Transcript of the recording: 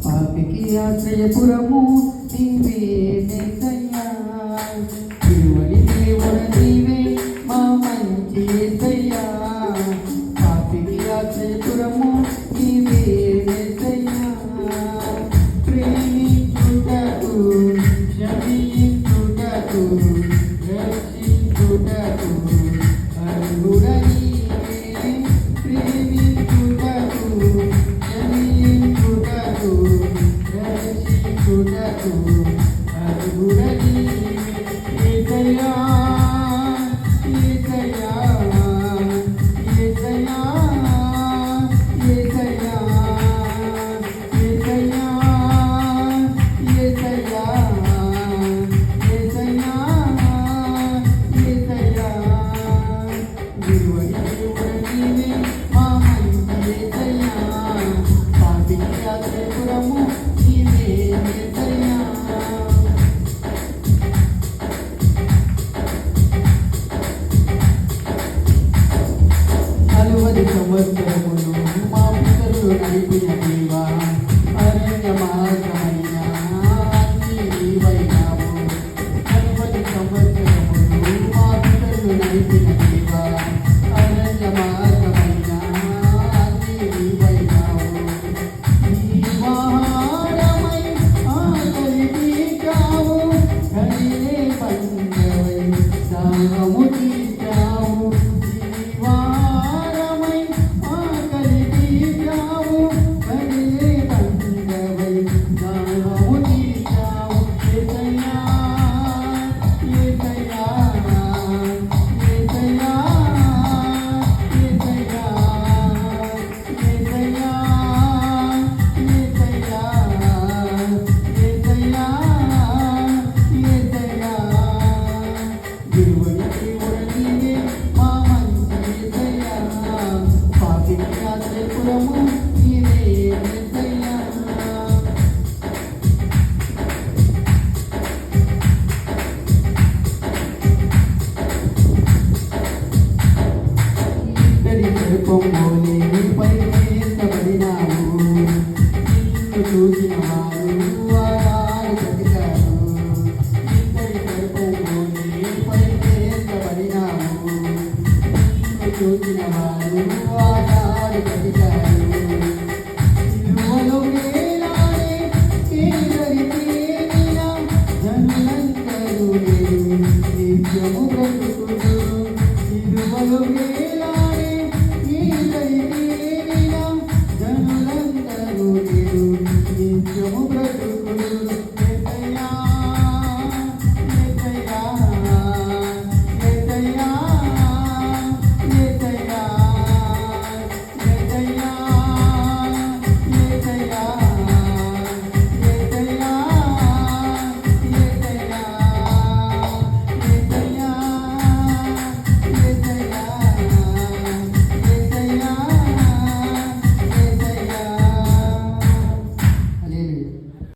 పాపికి ఆశ్రయపురము నీవే యేసయ్యా, తిరువడి దేవుడ నీవే మా మంచి యేసయ్యా, పాపికి ఆశ్రయపురము నీవే యేసయ్యా, ప్రేమించుటకు క్షమించుటకు రక్షించుటకు అర్హుడ నీవే, ప్రేమించుటకు క్షమించుటకు రక్షించుటకు అర్హుడ నీవే, యేసయ్యా యేసయ్యా యేసయ్యా యేసయ్యా యేసయ్యా యేసయ్యా యేసయ్యా యేసయ్యా, విలువైన దేవుడ నీవే మా మంచి యేసయ్యా, పాపికి ఆశ్రయపురము నీవే యేసయ్యా. నలువది సంవత్సరములు మా పితరులు నడిపిన దేవా, అరణ్య మార్గమైన అన్నీ నీవైనావు. నలువది సంవత్సరములు మా పితరులు నడిపిన దేవా, అరణ్య మార్గమైన అన్నీ నీవైనావు. నీవాహారమై ఆకలి తీర్చావు, కనిలే పండవై దాహము తీర్చావు. నీవాహారమై ఆకలి తీర్చావు, కనిలే పండవై దాహము తీర్చావు. యేసయ్యా యేసయ్యా యేసయ్యా యేసయ్యా యేసయ్యా యేసయ్యా యేసయ్యా యేసయ్యా, విలువైన దేవుడ నీవే మా మంచి యేసయ్యా, పాపికి ఆశ్రయపురము నీవే యేసయ్యా. ఇక్కడి సర్పంలోనే పరివేశబడినావు, నిన్ను చూసిన వారు వారు బ్రతికారు. ఇక్కడి సర్పంలోనే పరివేశబడినావు, నిన్ను చూసిన వారు వారు బ్రతికారు. సిలువలో